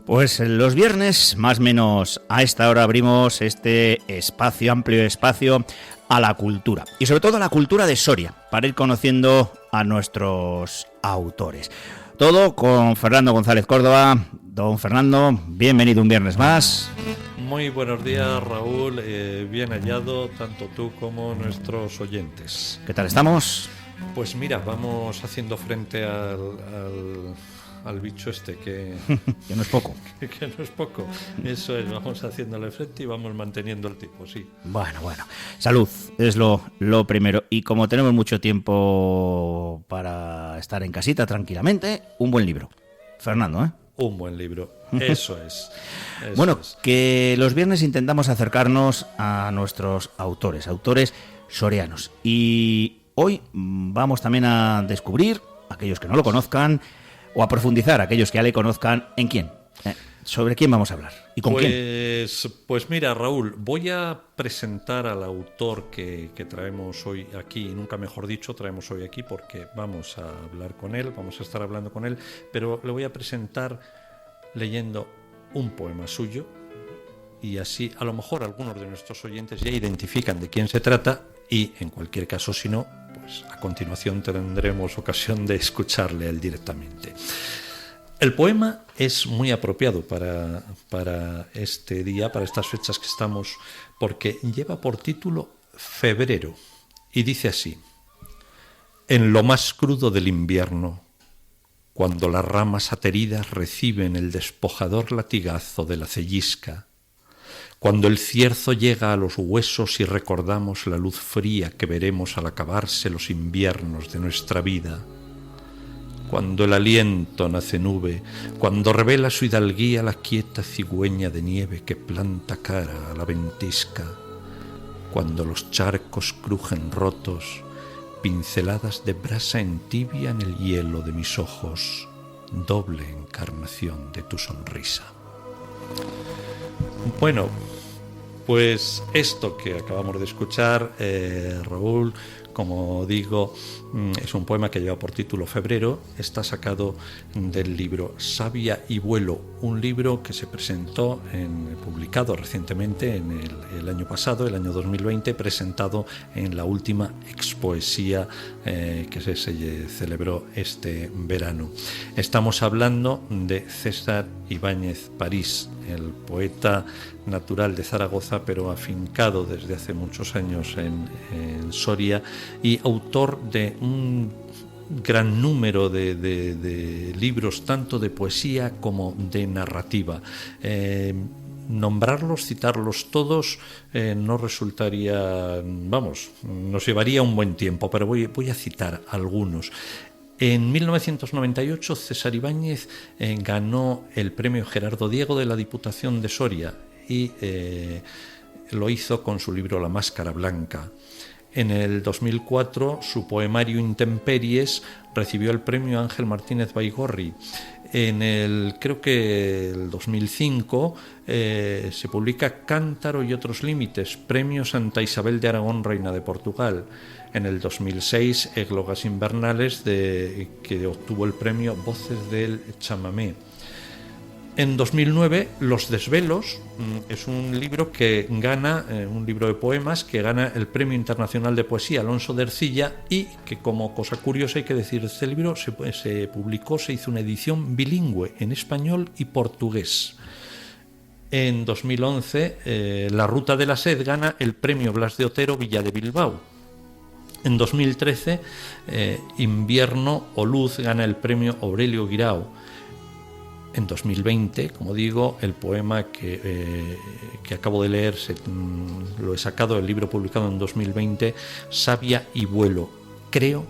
Pues los viernes, más o menos a esta hora, abrimos este espacio, amplio espacio, a la cultura. Y sobre todo a la cultura de Soria, para ir conociendo a nuestros autores. Todo con Fernando González Córdoba. Don Fernando, bienvenido un viernes más. Muy buenos días, Raúl. Bien hallado, tanto tú como nuestros oyentes. ¿Qué tal estamos? Pues mira, vamos haciendo frente al bicho este que no es poco. Que no es poco. Eso es, vamos haciéndole frente y vamos manteniendo el tipo, sí. Bueno. Salud es lo primero. Y como tenemos mucho tiempo para estar en casita tranquilamente, un buen libro. Fernando, ¿eh? Un buen libro, eso es. Bueno, que los viernes intentamos acercarnos a nuestros autores sorianos. Y hoy vamos también a descubrir, aquellos que no lo conozcan, o a profundizar, aquellos que ya le conozcan, ¿en quién? ¿Sobre quién vamos a hablar? ¿Y con quién? Pues mira, Raúl, voy a presentar al autor que traemos hoy aquí, nunca mejor dicho, traemos hoy aquí porque vamos a hablar con él, vamos a estar hablando con él, pero le voy a presentar leyendo un poema suyo y así a lo mejor algunos de nuestros oyentes ya identifican de quién se trata y en cualquier caso, si no, pues a continuación tendremos ocasión de escucharle a él directamente. El poema es muy apropiado para este día, para estas fechas que estamos, porque lleva por título Febrero y dice así: en lo más crudo del invierno, cuando las ramas ateridas reciben el despojador latigazo de la cellisca, cuando el cierzo llega a los huesos y recordamos la luz fría que veremos al acabarse los inviernos de nuestra vida, cuando el aliento nace nube, cuando revela su hidalguía la quieta cigüeña de nieve que planta cara a la ventisca, cuando los charcos crujen rotos, pinceladas de brasa en tibia en el hielo de mis ojos, doble encarnación de tu sonrisa. Bueno, pues esto que acabamos de escuchar, Raúl, como digo, es un poema que lleva por título Febrero. Está sacado del libro Savia y vuelo, un libro que se presentó, publicado recientemente en el año pasado, el año 2020, presentado en la última Expoesía que se celebró este verano. Estamos hablando de César Ibáñez París, el poeta natural de Zaragoza, pero afincado desde hace muchos años en Soria y autor de un gran número de libros, tanto de poesía como de narrativa. Nombrarlos, citarlos todos, no resultaría, nos llevaría un buen tiempo, pero voy a citar algunos. En 1998 César Ibáñez ganó el premio Gerardo Diego de la Diputación de Soria y lo hizo con su libro La Máscara Blanca. En el 2004 su poemario Intemperies recibió el premio Ángel Martínez Baigorri. Creo que el 2005 se publica Cántaro y otros límites, premio Santa Isabel de Aragón, reina de Portugal. En el 2006, Églogas invernales, que obtuvo el premio Voces del Chamamé. En 2009, Los desvelos es un libro que gana, un libro de poemas que gana el Premio Internacional de Poesía Alonso de Ercilla y que, como cosa curiosa hay que decir, este libro se publicó, se hizo una edición bilingüe en español y portugués. En 2011, La Ruta de la Sed gana el Premio Blas de Otero Villa de Bilbao. En 2013, Invierno o Luz gana el Premio Aurelio Guirao. En 2020, como digo, el poema que acabo de leer lo he sacado del libro publicado en 2020, Savia y vuelo. Creo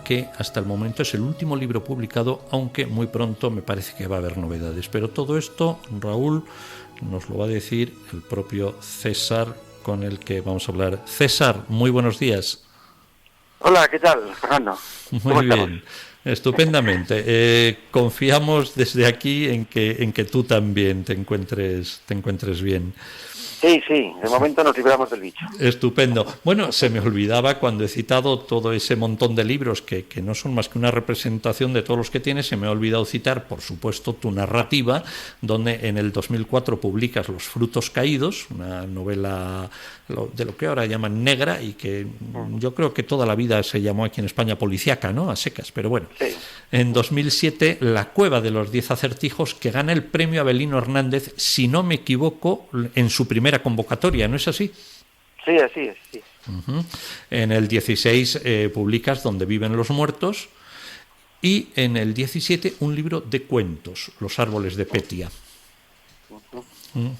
que hasta el momento es el último libro publicado, aunque muy pronto me parece que va a haber novedades. Pero todo esto, Raúl, nos lo va a decir el propio César, con el que vamos a hablar. César, muy buenos días. Hola, ¿qué tal, Fernando? Muy bien. Estupendamente. Confiamos desde aquí en que tú también te encuentres bien. Sí, de momento nos libramos del bicho. Estupendo. Bueno, se me olvidaba cuando he citado todo ese montón de libros que no son más que una representación de todos los que tienes, se me ha olvidado citar, por supuesto, tu narrativa, donde en el 2004 publicas Los frutos caídos, una novela de lo que ahora llaman negra y que yo creo que toda la vida se llamó aquí en España policíaca, ¿no? A secas, pero bueno. Sí. En 2007, La cueva de los 10 acertijos, que gana el premio Avelino Hernández, si no me equivoco, en su primera convocatoria, ¿no es así? Sí, así es, sí. Uh-huh. En el 16 publicas Donde viven los muertos y en el 17 un libro de cuentos, Los árboles de Petia.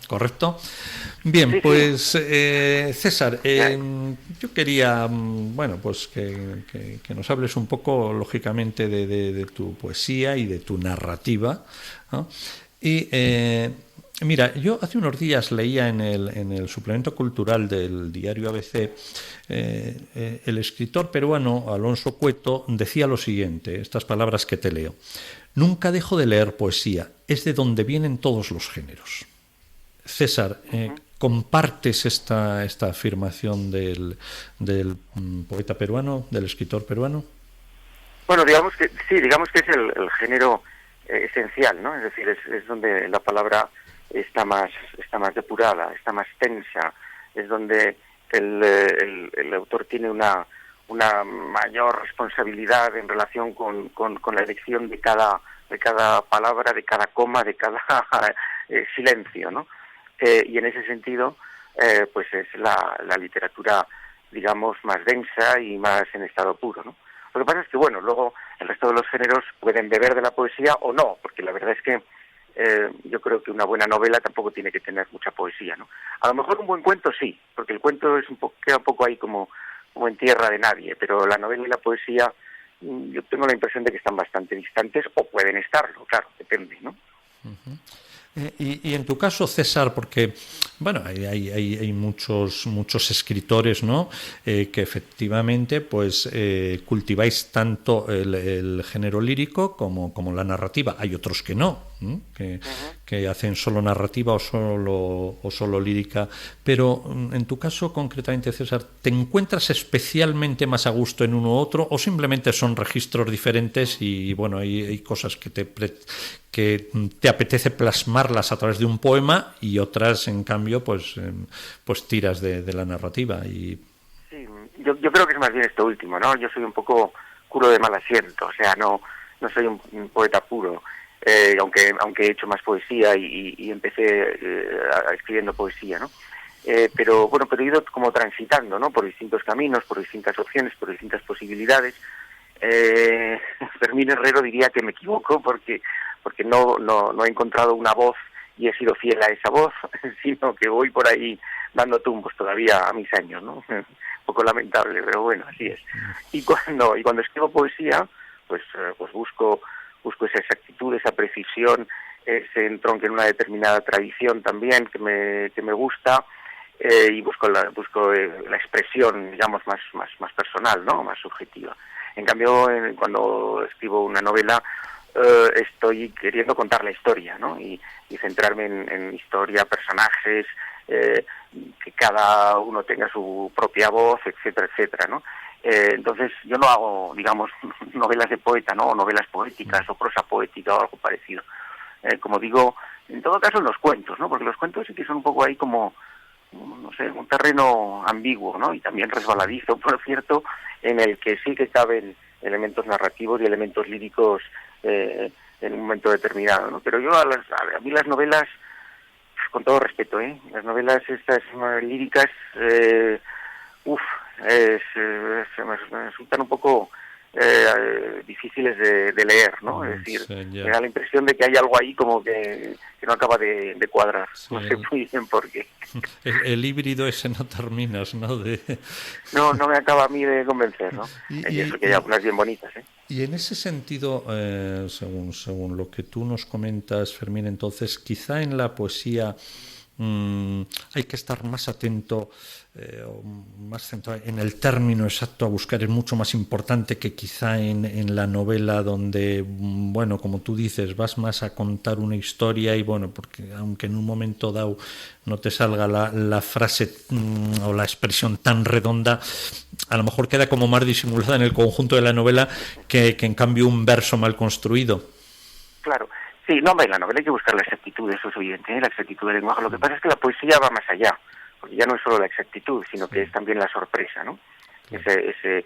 ¿Correcto? Bien, sí, pues César, yo quería, bueno, pues que nos hables un poco, lógicamente, de tu poesía y de tu narrativa, ¿no? Y mira, yo hace unos días leía en el suplemento cultural del diario ABC, el escritor peruano Alonso Cueto decía lo siguiente, estas palabras que te leo: nunca dejo de leer poesía, es de donde vienen todos los géneros. César, ¿compartes esta afirmación del poeta peruano, del escritor peruano? Bueno, digamos que es el género esencial, ¿no? Es decir, es donde la palabra está más depurada, está más tensa, es donde el autor tiene una mayor responsabilidad en relación con la elección de cada palabra, de cada coma, de cada silencio, ¿no? Y en ese sentido, pues es la literatura, digamos, más densa y más en estado puro, ¿no? Lo que pasa es que, bueno, luego el resto de los géneros pueden beber de la poesía o no, porque la verdad es que yo creo que una buena novela tampoco tiene que tener mucha poesía, ¿no? A lo mejor un buen cuento sí, porque el cuento es queda un poco ahí como en tierra de nadie, pero la novela y la poesía, yo tengo la impresión de que están bastante distantes, o pueden estarlo, claro, depende, ¿no? Uh-huh. Y en tu caso, César, porque bueno, hay muchos escritores, ¿no? Que efectivamente pues cultiváis tanto el género lírico como la narrativa. Hay otros que no, que hacen solo narrativa o solo lírica. Pero en tu caso, concretamente, César, ¿te encuentras especialmente más a gusto en uno u otro o simplemente son registros diferentes y bueno, hay cosas que te apetece plasmarlas a través de un poema y otras, en cambio, pues tiras de la narrativa? Sí, yo creo que es más bien esto último, ¿no? Yo soy un poco culo de mal asiento, o sea, no soy un poeta puro, aunque he hecho más poesía y empecé escribiendo poesía, ¿no? Pero he ido como transitando, ¿no? Por distintos caminos, por distintas opciones, por distintas posibilidades. Fermín Herrero diría que me equivoco porque no he encontrado una voz y he sido fiel a esa voz, sino que voy por ahí dando tumbos todavía a mis años, ¿no? Un poco lamentable, pero bueno, así es. Y cuando escribo poesía, pues busco esa exactitud, esa precisión, ese entronque en una determinada tradición también que me gusta, y busco la expresión, digamos, más personal, ¿no? Más subjetiva. En cambio, cuando escribo una novela, estoy queriendo contar la historia, ¿no? Y centrarme en historia, personajes, que cada uno tenga su propia voz, etcétera, etcétera, ¿no? Entonces yo no hago, digamos, novelas de poeta, ¿no? O novelas poéticas o prosa poética o algo parecido. Como digo, en todo caso en los cuentos, ¿no? Porque los cuentos sí que son un poco ahí como, no sé, un terreno ambiguo, ¿no? Y también resbaladizo, por cierto, en el que sí que caben elementos narrativos y elementos líricos en un momento determinado, ¿no? Pero yo a mí las novelas, con todo respeto, las novelas estas líricas, se me resultan un poco difíciles de leer, ¿no? Es decir, me da la impresión de que hay algo ahí como que no acaba de cuadrar. Sí. No sé muy bien por qué. El híbrido ese no terminas, ¿no? No me acaba a mí de convencer, ¿no? Y eso que hay algunas bien bonitas, ¿eh? Y en ese sentido, según lo que tú nos comentas, Fermín, entonces, quizá en la poesía hay que estar más atento, más centrado en el término exacto a buscar. Es mucho más importante que quizá en la novela, donde, bueno, como tú dices, vas más a contar una historia y, bueno, porque aunque en un momento dado no te salga la frase o la expresión tan redonda, a lo mejor queda como más disimulada en el conjunto de la novela que en cambio un verso mal construido. Claro. Sí, no, en la novela hay que buscar la exactitud, eso es evidente, la exactitud del lenguaje. Lo que pasa es que la poesía va más allá, porque ya no es solo la exactitud, sino que es también la sorpresa, ¿no? Ese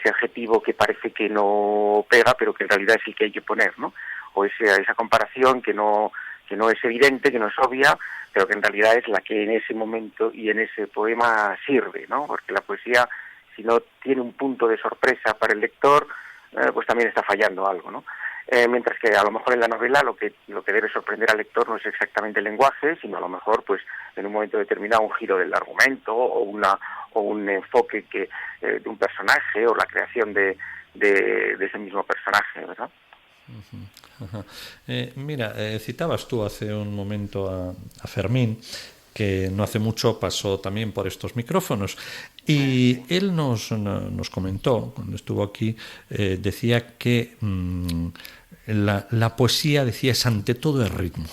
adjetivo que parece que no pega, pero que en realidad es el que hay que poner, ¿no? O esa comparación que no es evidente, que no es obvia, pero que en realidad es la que en ese momento y en ese poema sirve, ¿no? Porque la poesía, si no tiene un punto de sorpresa para el lector, pues también está fallando algo, ¿no? Mientras que a lo mejor en la novela lo que debe sorprender al lector no es exactamente el lenguaje, sino a lo mejor pues en un momento determinado un giro del argumento o un enfoque de un personaje o la creación de ese mismo personaje, ¿verdad? Mira, citabas tú hace un momento a Fermín, que no hace mucho pasó también por estos micrófonos, y él nos comentó, cuando estuvo aquí, decía que la poesía, decía, es ante todo el ritmo.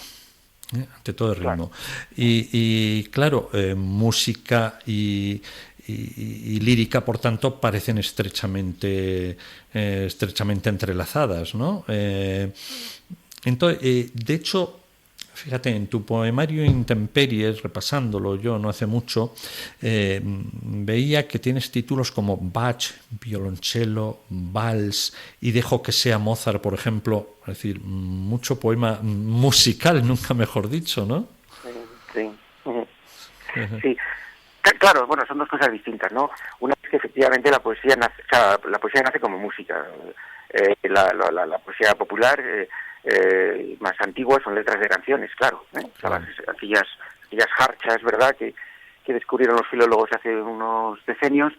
Ante todo el ritmo. Claro. Y claro, música y lírica, por tanto, parecen estrechamente entrelazadas, ¿no? Entonces, de hecho, fíjate, en tu poemario Intemperies, repasándolo yo no hace mucho, veía que tienes títulos como Bach, violonchelo, vals, y dejo que sea Mozart, por ejemplo. Es decir, mucho poema musical, nunca mejor dicho, ¿no? Sí. Sí. Claro, bueno, son dos cosas distintas, ¿no? Una es que efectivamente la poesía nace como música. La poesía popular más antigua son letras de canciones, claro, o sea, aquellas jarchas, ¿verdad?, que descubrieron los filólogos hace unos decenios,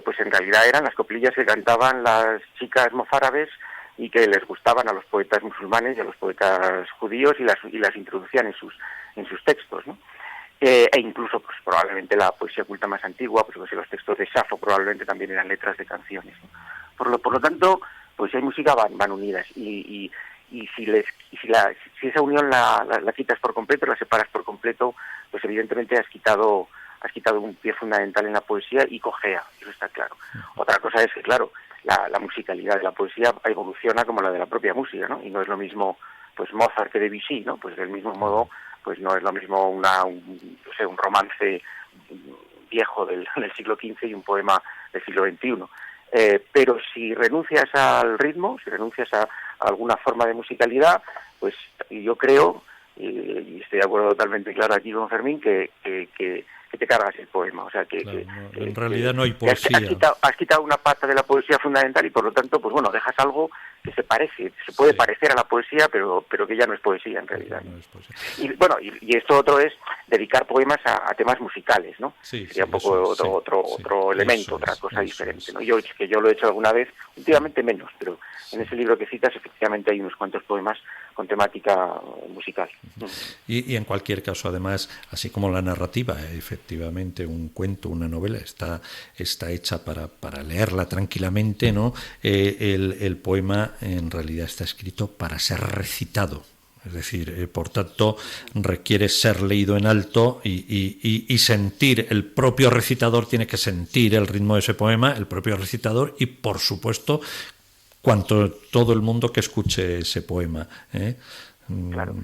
pues en realidad eran las coplillas que cantaban las chicas mozárabes y que les gustaban a los poetas musulmanes y a los poetas judíos y las introducían en sus textos, ¿no? E incluso pues probablemente la poesía culta más antigua, pues los textos de Safo probablemente también eran letras de canciones, ¿no? Por lo tanto, poesía y música van unidas y si esa unión la quitas por completo, la separas por completo, pues evidentemente has quitado un pie fundamental en la poesía y cojea, eso está claro. Otra cosa es que, claro, la musicalidad de la poesía evoluciona como la de la propia música, ¿no? Y no es lo mismo pues Mozart que Debussy, ¿no? Pues del mismo modo, pues no es lo mismo un romance viejo del siglo XV y un poema del siglo XXI. Pero si renuncias al ritmo, si renuncias a alguna forma de musicalidad, pues yo creo, y estoy de acuerdo totalmente claro aquí con Fermín, que te cargas el poema. O sea, en realidad no hay poesía. Has quitado una pata de la poesía fundamental y por lo tanto, pues bueno, dejas algo que se puede parecer a la poesía, pero que ya no es poesía en realidad. No es poesía. Y bueno, y esto otro es dedicar poemas a temas musicales, ¿no? Sería un poco otro elemento, otra cosa diferente, ¿no? Yo lo he hecho alguna vez, últimamente menos, pero en ese libro que citas efectivamente hay unos cuantos poemas con temática musical. Y en cualquier caso, además, así como la narrativa, efectivamente, un cuento, una novela está hecha para leerla tranquilamente, ¿no? El poema en realidad está escrito para ser recitado. Es decir, por tanto, requiere ser leído en alto y sentir, el propio recitador tiene que sentir el ritmo de ese poema, el propio recitador y, por supuesto, todo el mundo que escuche ese poema. Claro.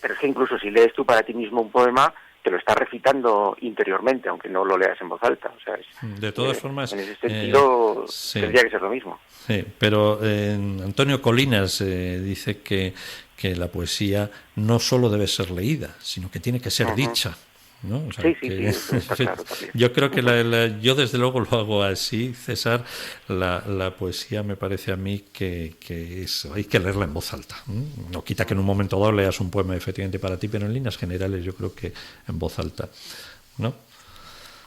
Pero es que incluso si lees tú para ti mismo un poema, te lo estás recitando interiormente, aunque no lo leas en voz alta. O sea, de todas formas, en ese sentido tendría que ser lo mismo. Sí, pero Antonio Colinas dice que la poesía no solo debe ser leída, sino que tiene que ser dicha, ¿no? O sea, sí, está claro también. Yo creo que yo desde luego lo hago así, César. La poesía me parece a mí que hay que leerla en voz alta. No quita que en un momento dado leas un poema efectivamente para ti, pero en líneas generales yo creo que en voz alta, ¿no?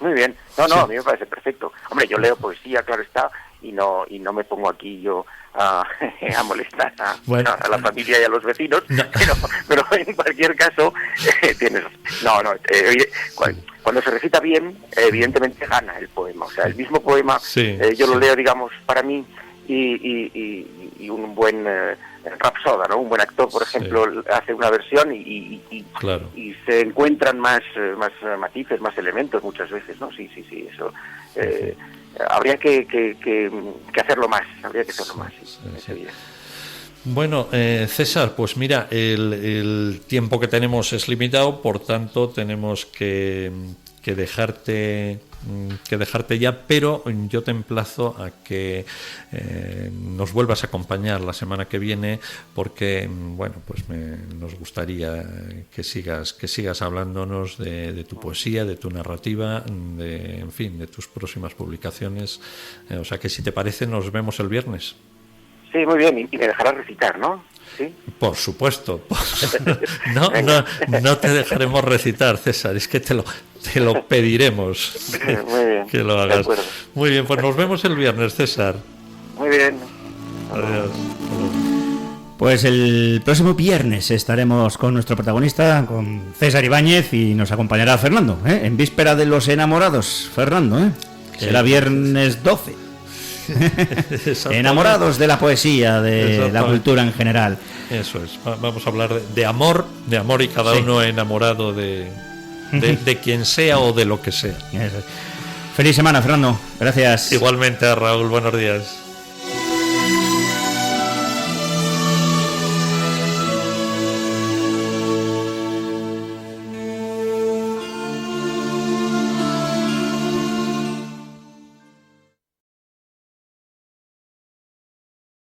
Muy bien. No, a mí me parece perfecto. Hombre, yo leo poesía, claro está, no me pongo aquí yo a molestar bueno, a la familia y a los vecinos, no. pero en cualquier caso tienes cuando se recita bien, evidentemente gana el poema, o sea, el mismo poema, sí, yo lo sí. leo, digamos, para mí, y un buen rapsoda, ¿no? Un buen actor, por ejemplo, hace una versión claro. y se encuentran más matices, más elementos muchas veces, ¿no? Sí, eso. Habría que hacerlo más, sí. Bueno, César, pues mira, el tiempo que tenemos es limitado, por tanto tenemos que dejarte ya, pero yo te emplazo a que nos vuelvas a acompañar la semana que viene, porque bueno, pues nos gustaría que sigas hablándonos de tu poesía, de tu narrativa, en fin, de tus próximas publicaciones. O sea que, si te parece, nos vemos el viernes. Sí, muy bien, y me dejarás recitar, ¿no? ¿Sí? Por supuesto. No te dejaremos recitar, César, es que te lo pediremos. Muy bien, que lo hagas. Muy bien, pues nos vemos el viernes, César. Muy bien. Adiós. Pues el próximo viernes estaremos con nuestro protagonista, con César Ibáñez, y nos acompañará Fernando, en víspera de los enamorados, Fernando, Será viernes 12. Enamorados de la poesía, de la cultura en general. Eso es. Vamos a hablar de amor, y cada uno enamorado de quien sea o de lo que sea. Eso es. Feliz semana, Fernando. Gracias. Igualmente, Raúl. Buenos días.